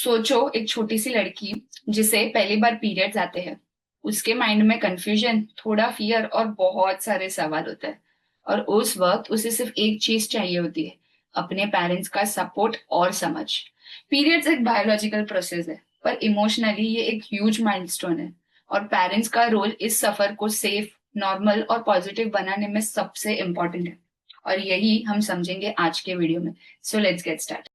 सोचो एक छोटी सी लड़की जिसे पहली बार पीरियड्स आते हैं। उसके माइंड में कंफ्यूजन, थोड़ा फियर और बहुत सारे सवाल होते हैं। और उस वक्त उसे सिर्फ एक चीज चाहिए होती है, अपने पेरेंट्स का सपोर्ट और समझ। पीरियड्स एक बायोलॉजिकल प्रोसेस है, पर इमोशनली ये एक ह्यूज माइलस्टोन है। और पेरेंट्स का रोल इस सफर को सेफ, नॉर्मल और पॉजिटिव बनाने में सबसे इम्पोर्टेंट है। और यही हम समझेंगे आज के वीडियो में। So let's get start.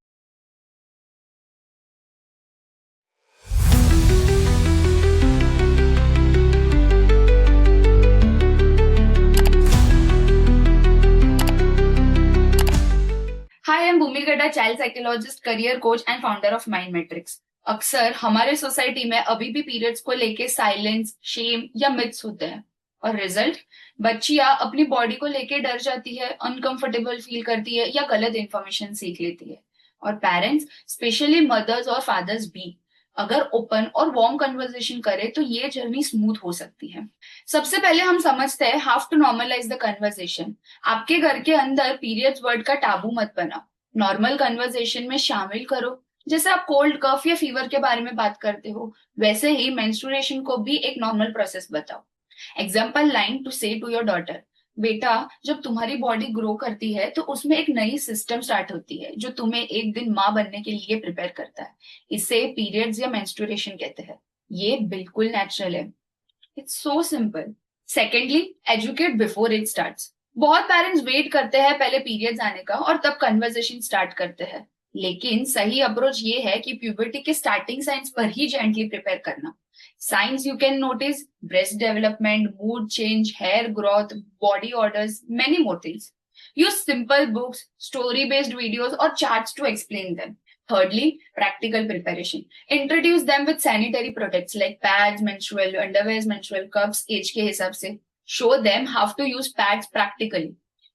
Hi, I am Bhumi Gadda, child psychologist, career coach and founder of mind matrix. अक्सर हमारे सोसाइटी में अभी भी पीरियड्स को लेके साइलेंस, शेम या मिथ्स होते हैं। और रिजल्ट, बच्चियां अपनी बॉडी को लेके डर जाती है, अनकंफर्टेबल फील करती है या गलत इंफॉर्मेशन सीख लेती है। और पेरेंट्स, स्पेशली मदर्स और फादर्स भी, अगर ओपन और वार्म कन्वर्सेशन करे तो ये जर्नी स्मूथ हो सकती है। सबसे पहले हम समझते हैं how to normalise the conversation. आपके घर के अंदर पीरियड्स वर्ड का टाबू मत बनाओ, नॉर्मल कन्वर्सेशन में शामिल करो। जैसे आप कोल्ड कफ या फीवर के बारे में बात करते हो, वैसे ही मेंस्ट्रुएशन को भी एक नॉर्मल प्रोसेस बताओ। एग्जाम्पल लाइन टू से टू योर डॉटर, बेटा, जब तुम्हारी बॉडी ग्रो करती है तो उसमें एक नई सिस्टम स्टार्ट होती है जो तुम्हें एक दिन माँ बनने के लिए प्रिपेयर करता है। इसे पीरियड्स या मेंस्ट्रुएशन कहते हैं। ये बिल्कुल नेचुरल है। It's so simple. Secondly, educate before it starts. बहुत पेरेंट्स वेट करते हैं पहले पीरियड्स आने का और तब कन्वर्सेशन स्टार्ट करते हैं। लेकिन सही अप्रोच ये है कि प्यूबर्टी के स्टार्टिंग साइंस पर ही जेंटली प्रिपेयर करना। Signs you can notice: breast development, mood change, hair growth, body odours, many more things. Use simple books, story based videos और charts to explain them. Thirdly, practical preparation. Introduce them with sanitary products like pads, menstrual underwears, menstrual cups, age के हिसाब से. Show them how to use pads practically.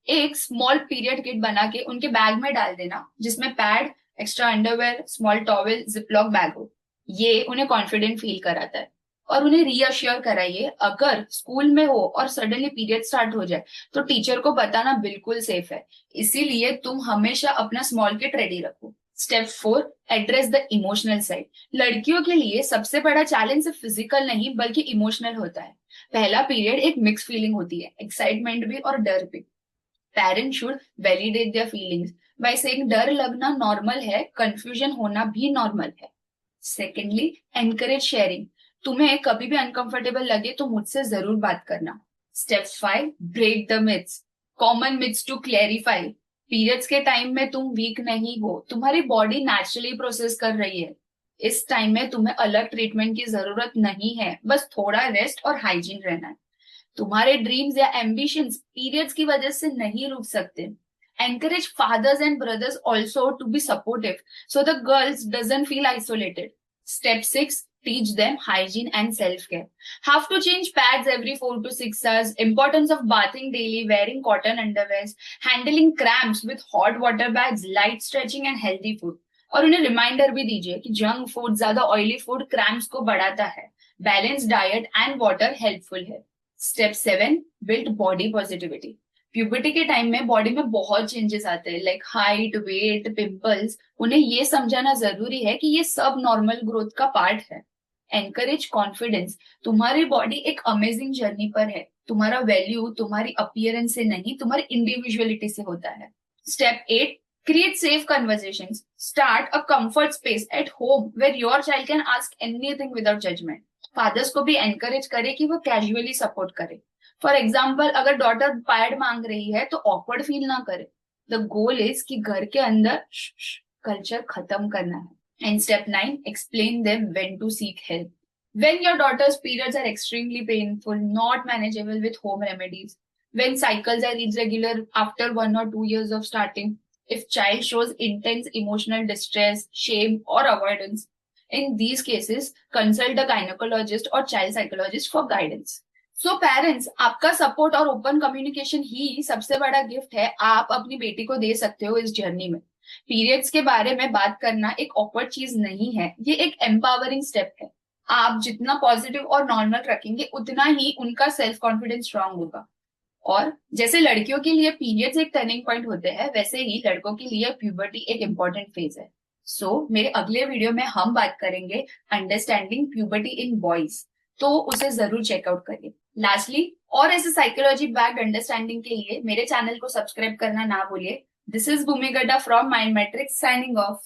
एक small period kit बना के उनके bag में डाल देना, जिसमें pad, extra underwear, small towel, ziplock bag हो। ये उन्हें कॉन्फिडेंट फील कराता है। और उन्हें रीअश्योर कराइए, अगर स्कूल में हो और सडनली पीरियड स्टार्ट हो जाए तो टीचर को बताना बिल्कुल सेफ है। इसीलिए तुम हमेशा अपना स्मॉल किट रेडी रखो। Step 4, address the emotional side. लड़कियों के लिए सबसे बड़ा चैलेंज सिर्फ फिजिकल नहीं बल्कि इमोशनल होता है। पहला पीरियड एक मिक्स फीलिंग होती है, एक्साइटमेंट भी और डर भी। Parents should validate their feelings by saying डर लगना नॉर्मल है, कंफ्यूजन होना भी नॉर्मल है। Secondly, encourage sharing. तुम्हें कभी भी अनकंफर्टेबल लगे तो मुझसे जरूर बात करना। Step 5, break the myths. Common myths to clarify. Periods के टाइम में तुम वीक नहीं हो, तुम्हारी बॉडी नेचुरली प्रोसेस कर रही है। इस टाइम में तुम्हें अलग ट्रीटमेंट की जरूरत नहीं है, बस थोड़ा रेस्ट और हाइजीन रहना है। तुम्हारे ड्रीम्स या एम्बिशंस पीरियड्स की वजह से नहीं रुक सकते। Encourage fathers and brothers also to be supportive so the girls doesn't feel isolated. Step 6, teach them hygiene and self-care. Have to change pads every 4 to 6 hours. Importance of bathing daily, wearing cotton underwears, handling cramps with hot water bags, light stretching and healthy food. और उन्हें reminder भी दीजिए कि junk food, ज्यादा oily food cramps को बढ़ाता है। Balance diet and water helpful है। Step 7, build body positivity. Puberty के टाइम में बॉडी में बहुत चेंजेस आते हैं, लाइक हाइट, वेट, पिंपल्स। उन्हें ये समझाना जरूरी है कि ये सब नॉर्मल ग्रोथ का पार्ट है। Encourage confidence. तुम्हारी बॉडी एक अमेजिंग जर्नी पर है। तुम्हारा वैल्यू तुम्हारी अपीयरेंस से नहीं, तुम्हारी इंडिविजुअलिटी से होता है। Step 8, create safe conversations. Start a comfort space at home where your child can ask anything without judgement. Fathers को भी एनकरेज करे कि वो कैजुअली सपोर्ट करे। फॉर एग्जाम्पल, अगर डॉटर पैड मांग रही है तो ऑकवर्ड फील ना करे। द गोल इज कि घर के अंदर कल्चर खत्म करना है। And step 9, explain them when to seek help. When your daughter's periods are extremely painful, not manageable with home remedies, when cycles are irregular after 1 or 2 years of starting, if child shows intense emotional distress, shame or avoidance, in these cases, consult a gynecologist or child psychologist for guidance. So parents, आपका support और open communication ही सबसे बड़ा gift है आप अपनी बेटी को दे सकते हो इस जर्नी में। पीरियड्स के बारे में बात करना एक ऑकवर्ड चीज नहीं है, ये एक एम्पावरिंग स्टेप है। आप जितना पॉजिटिव और नॉर्मल रखेंगे उतना ही उनका सेल्फ कॉन्फिडेंस स्ट्रांग होगा। और जैसे लड़कियों के लिए पीरियड्स एक टर्निंग पॉइंट होते हैं, वैसे ही लड़कों के लिए प्यूबर्टी एक इम्पोर्टेंट फेज है। मेरे अगले वीडियो में हम बात करेंगे अंडरस्टैंडिंग प्यूबर्टी इन बॉयज, तो उसे जरूर चेकआउट करिए। लास्टली, और ऐसे साइकोलॉजी बैक्ड अंडरस्टैंडिंग के लिए मेरे चैनल को सब्सक्राइब करना ना भूलिए। दिस इज भूमि गड्ढा from mind matrix signing off.